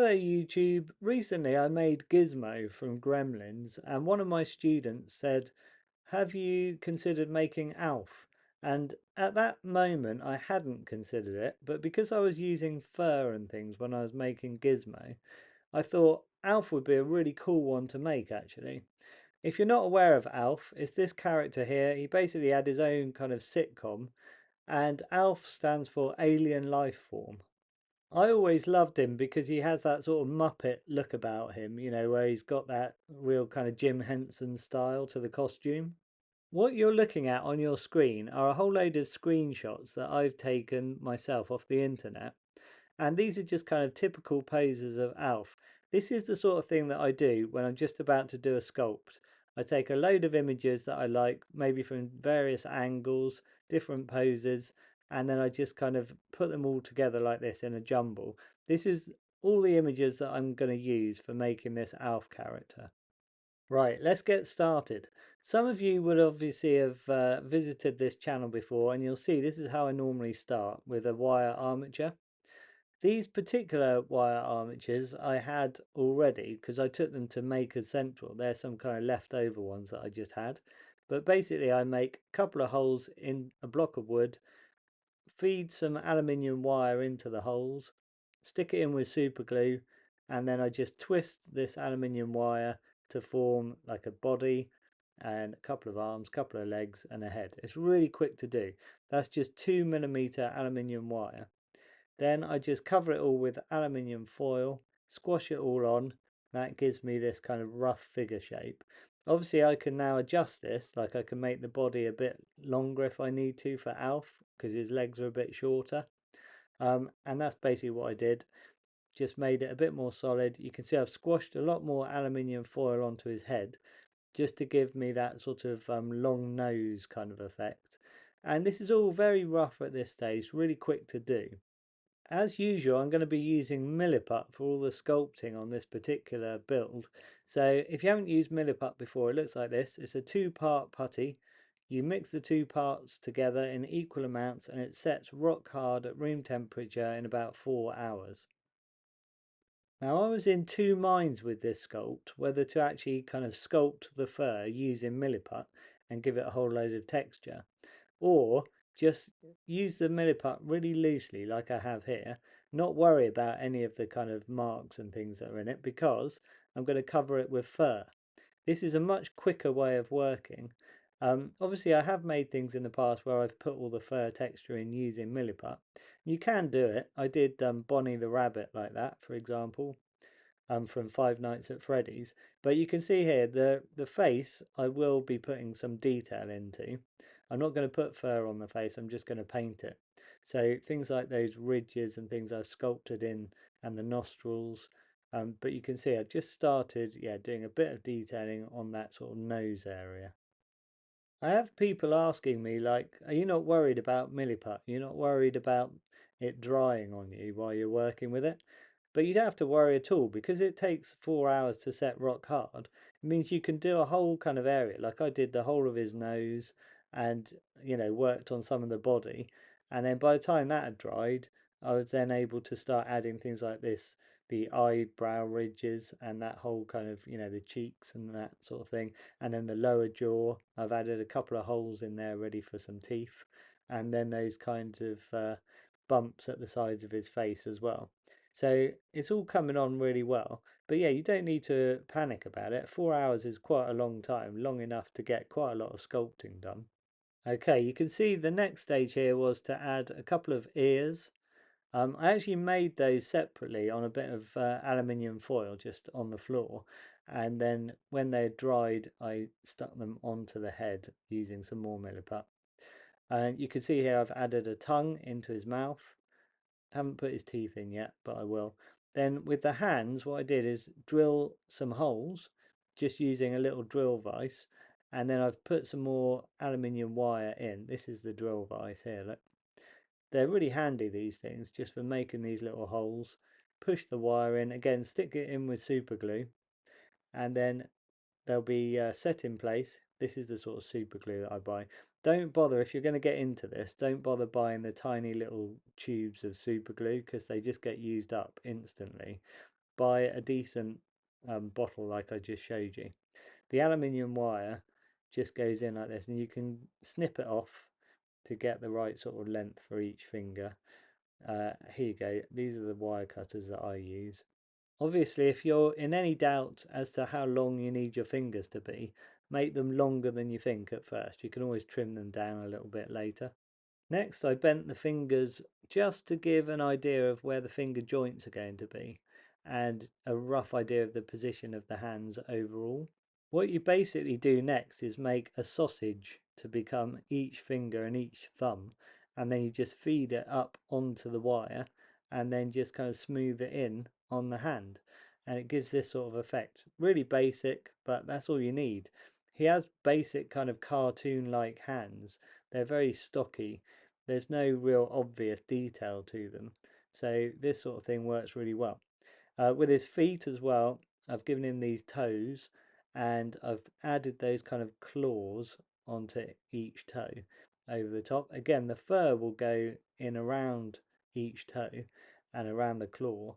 Hello YouTube. Recently I made Gizmo from Gremlins and one of my students said, have you considered making ALF? And at that moment I hadn't considered it, but because I was using fur and things when I was making Gizmo, I thought ALF would be a really cool one to make actually. If you're not aware of ALF, it's this character here. He basically had his own kind of sitcom, and ALF stands for Alien Life Form. I always loved him because he has that sort of Muppet look about him, where he's got that real kind of Jim Henson style to the costume. What you're looking at on your screen are a whole load of screenshots that I've taken myself off the internet. And these are just kind of typical poses of Alf. This is the sort of thing that I do when I'm just about to do a sculpt. I take a load of images that I like, maybe from various angles, different poses, and then I just kind of put them all together like this in a jumble. This is all the images that I'm going to use for making this Alf character. Right, let's get started. Some of you would obviously have visited this channel before, and you'll see this is how I normally start, with a wire armature. These particular wire armatures I had already because I took them to Makers Central. They're some kind of leftover ones that I just had. But basically I make a couple of holes in a block of wood, feed some aluminium wire into the holes, stick it in with super glue, and then I just twist this aluminium wire to form like a body and a couple of arms, couple of legs and a head. It's really quick to do. That's just 2mm aluminium wire. Then I just cover it all with aluminium foil, squash it all on. That gives me this kind of rough figure shape. Obviously I can now adjust this, like I can make the body a bit longer if I need to for Alf, because his legs are a bit shorter. And that's basically what I did. Just made it a bit more solid. You can see I've squashed a lot more aluminium foil onto his head, just to give me that sort of long nose kind of effect. And this is all very rough at this stage, really quick to do. As usual, I'm going to be using Milliput for all the sculpting on this particular build. So if you haven't used Milliput before, it looks like this. It's a two-part putty. You mix the two parts together in equal amounts and it sets rock hard at room temperature in about 4 hours. Now I was in two minds with this sculpt, whether to actually kind of sculpt the fur using Milliput and give it a whole load of texture, or just use the Milliput really loosely like I have here, not worry about any of the kind of marks and things that are in it because I'm going to cover it with fur. This is a much quicker way of working. Obviously I have made things in the past where I've put all the fur texture in using Milliput. You can do it. I did Bonnie the Rabbit like that, for example, from Five Nights at Freddy's. But you can see here the face I will be putting some detail into. I'm not going to put fur on the face, I'm just going to paint it. So things like those ridges and things I've sculpted in, and the nostrils. But you can see I've just started, doing a bit of detailing on that sort of nose area. I have people asking me, like, are you not worried about Milliput? You're not worried about it drying on you while you're working with it? But you don't have to worry at all because it takes 4 hours to set rock hard. It means you can do a whole kind of area, like I did the whole of his nose and, worked on some of the body. And then by the time that had dried, I was then able to start adding things like this, the eyebrow ridges and that whole kind of, the cheeks and that sort of thing. And then the lower jaw, I've added a couple of holes in there ready for some teeth. And then those kinds of bumps at the sides of his face as well. So it's all coming on really well. But yeah, you don't need to panic about it. 4 hours is quite a long time, long enough to get quite a lot of sculpting done. Okay, you can see the next stage here was to add a couple of ears. I actually made those separately on a bit of aluminium foil just on the floor, and then when they dried I stuck them onto the head using some more Milliput. And you can see here I've added a tongue into his mouth. Haven't put his teeth in yet, but I will. Then with the hands, what I did is drill some holes, just using a little drill vise, and then I've put some more aluminium wire in. This is the drill vise here, look. They're really handy, these things, just for making these little holes. Push the wire in, again, stick it in with super glue, and then they'll be set in place. This is the sort of super glue that I buy. Don't bother, if you're going to get into this, don't bother buying the tiny little tubes of super glue because they just get used up instantly. buy a decent bottle like I just showed you. The aluminium wire just goes in like this, and you can snip it off to get the right sort of length for each finger. Here you go. These are the wire cutters that I use. Obviously, if you're in any doubt as to how long you need your fingers to be, make them longer than you think at first. You can always trim them down a little bit later. Next, I bent the fingers just to give an idea of where the finger joints are going to be and a rough idea of the position of the hands overall. What you basically do next is make a sausage to become each finger and each thumb, and then you just feed it up onto the wire and then just kind of smooth it in on the hand, and it gives this sort of effect. Really basic, but that's all you need. He has basic kind of cartoon like hands. They're very stocky. There's no real obvious detail to them, so this sort of thing works really well. With his feet as well, I've given him these toes, and I've added those kind of claws onto each toe over the top. Again, the fur will go in around each toe and around the claw,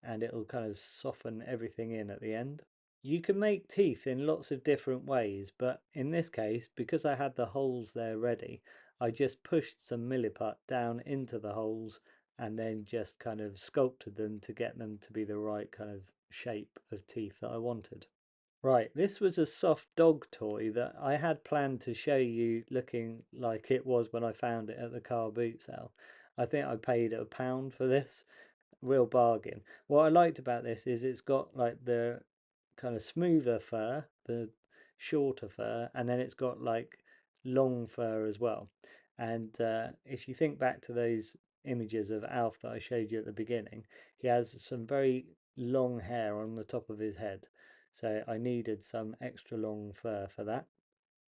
and it'll kind of soften everything in at the end. You can make teeth in lots of different ways, but in this case, because I had the holes there ready, I just pushed some milliput down into the holes and then just kind of sculpted them to get them to be the right kind of shape of teeth that I wanted. Right, this was a soft dog toy that I had planned to show you looking like it was when I found it at the car boot sale. I think I paid £1 for this, real bargain. What I liked about this is it's got like the kind of smoother fur, the shorter fur, and then it's got like long fur as well. And if you think back to those images of Alf that I showed you at the beginning, he has some very long hair on the top of his head. So I needed some extra long fur for that.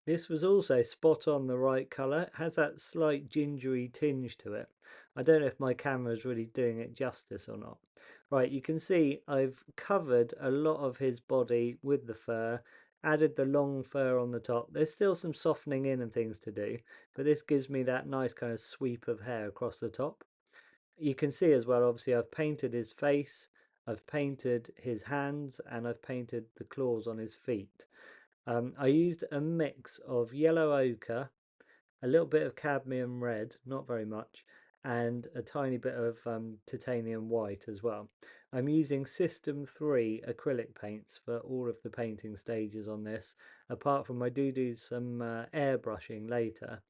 This was also spot on the right colour. It has that slight gingery tinge to it. I don't know if my camera is really doing it justice or not. Right, you can see I've covered a lot of his body with the fur, added the long fur on the top. There's still some softening in and things to do, but this gives me that nice kind of sweep of hair across the top. You can see as well, obviously, I've painted his face, I've painted his hands, and I've painted the claws on his feet. I used a mix of yellow ochre, a little bit of cadmium red, not very much, and a tiny bit of titanium white as well. I'm using System 3 acrylic paints for all of the painting stages on this, apart from I do some airbrushing later,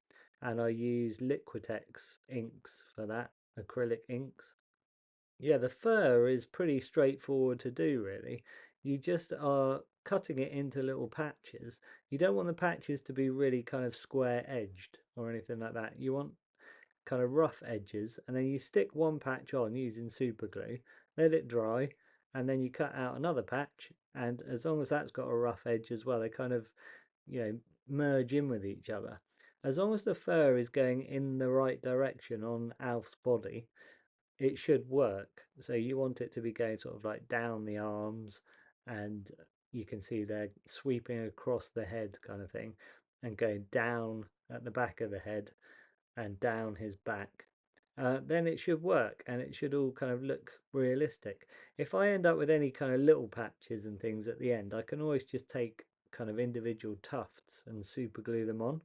and I use Liquitex inks for that, acrylic inks. Yeah, the fur is pretty straightforward to do, really. You just are cutting it into little patches. You don't want the patches to be really kind of square edged or anything like that. You want kind of rough edges, and then you stick one patch on using super glue, let it dry, and then you cut out another patch. And as long as that's got a rough edge as well, they kind of, merge in with each other. As long as the fur is going in the right direction on Alf's body, it should work. So you want it to be going sort of like down the arms, and you can see they're sweeping across the head kind of thing, and going down at the back of the head and down his back. Then it should work and it should all kind of look realistic. If I end up with any kind of little patches and things at the end, I can always just take kind of individual tufts and super glue them on.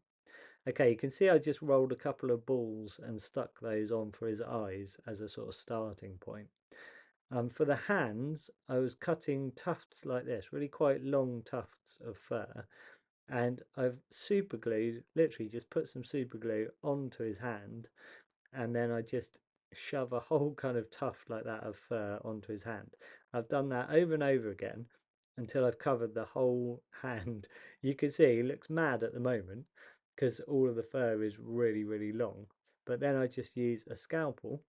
Okay, you can see I just rolled a couple of balls and stuck those on for his eyes as a sort of starting point. For the hands, I was cutting tufts like this, really quite long tufts of fur, and I've super glued, literally just put some super glue onto his hand, and then I just shove a whole kind of tuft like that of fur onto his hand. I've done that over and over again until I've covered the whole hand. You can see he looks mad at the moment because all of the fur is really, really long. But then I just use a scalpel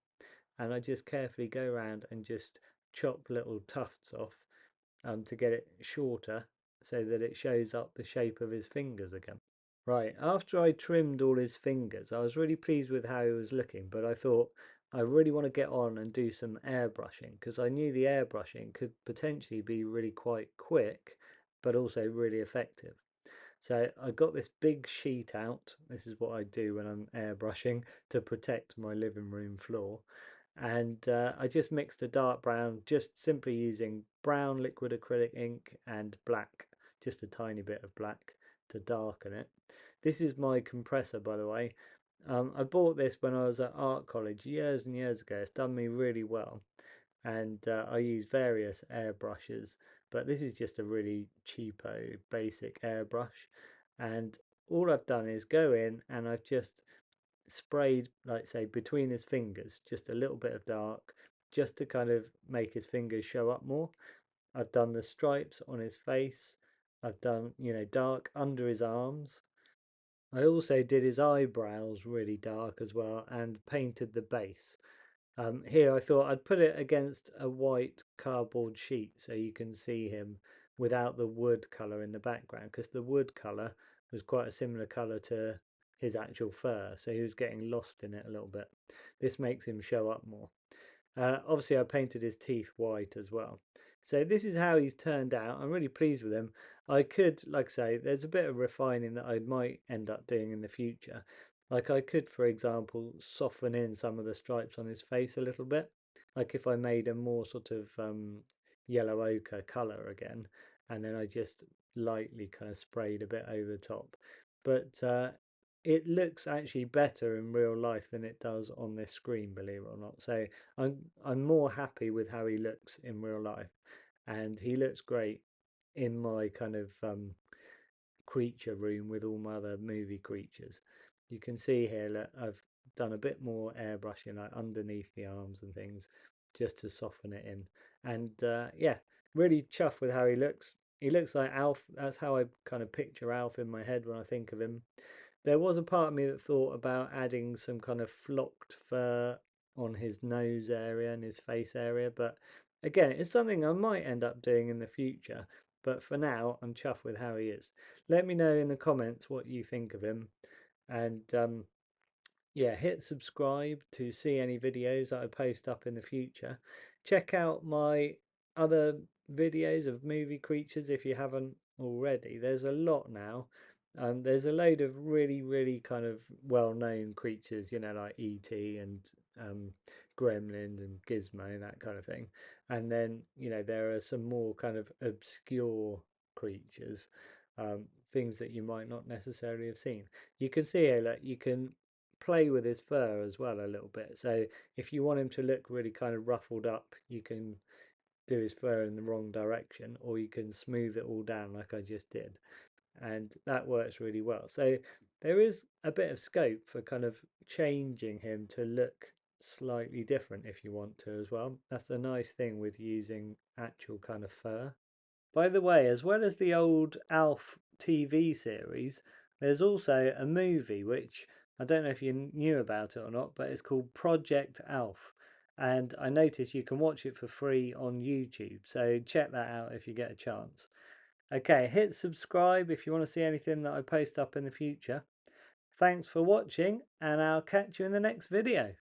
and I just carefully go around and just chop little tufts off to get it shorter so that it shows up the shape of his fingers again. Right, after I trimmed all his fingers, I was really pleased with how he was looking, but I thought I really want to get on and do some airbrushing because I knew the airbrushing could potentially be really quite quick, but also really effective. So I got this big sheet out. This is what I do when I'm airbrushing to protect my living room floor. and I just mixed a dark brown, just simply using brown liquid acrylic ink and black, just a tiny bit of black to darken it. This is my compressor, by the way. I bought this when I was at art college years and years ago. It's done me really well, and I use various airbrushes, but this is just a really cheapo basic airbrush. And all I've done is go in and I've just sprayed, like say, between his fingers, just a little bit of dark, just to kind of make his fingers show up more. I've done the stripes on his face. I've done, dark under his arms. I also did his eyebrows really dark as well and painted the base. Here I thought I'd put it against a white cardboard sheet so you can see him without the wood colour in the background, because the wood colour was quite a similar colour to his actual fur, so he was getting lost in it a little bit. This makes him show up more. Obviously, I painted his teeth white as well. So this is how he's turned out. I'm really pleased with him. I could, like I say, there's a bit of refining that I might end up doing in the future. Like I could, for example, soften in some of the stripes on his face a little bit. Like if I made a more sort of yellow ochre colour again, and then I just lightly kind of sprayed a bit over the top. But it looks actually better in real life than it does on this screen, believe it or not. So I'm more happy with how he looks in real life, and he looks great in my kind of creature room with all my other movie creatures. You can see here that I've done a bit more airbrushing like underneath the arms and things just to soften it in. And yeah, really chuffed with how he looks. He looks like Alf. That's how I kind of picture Alf in my head when I think of him. There was a part of me that thought about adding some kind of flocked fur on his nose area and his face area, but again, it's something I might end up doing in the future. But for now, I'm chuffed with how he is. Let me know in the comments what you think of him, and yeah, hit subscribe to see any videos that I post up in the future. Check out my other videos of movie creatures if you haven't already. There's a lot now. There's a load of really, really kind of well-known creatures, like E.T. and um, Gremlins and Gizmo and that kind of thing. And then, there are some more kind of obscure creatures, things that you might not necessarily have seen. You can see here that you can play with his fur as well a little bit. So if you want him to look really kind of ruffled up, you can do his fur in the wrong direction, or you can smooth it all down like I just did. And that works really well. So there is a bit of scope for kind of changing him to look slightly different if you want to as well. That's the nice thing with using actual kind of fur. By the way, as well as the old ALF TV series, there's also a movie which I don't know if you knew about it or not, but it's called Project ALF. And I noticed you can watch it for free on YouTube, so check that out if you get a chance. Okay, hit subscribe if you want to see anything that I post up in the future. Thanks for watching, and I'll catch you in the next video.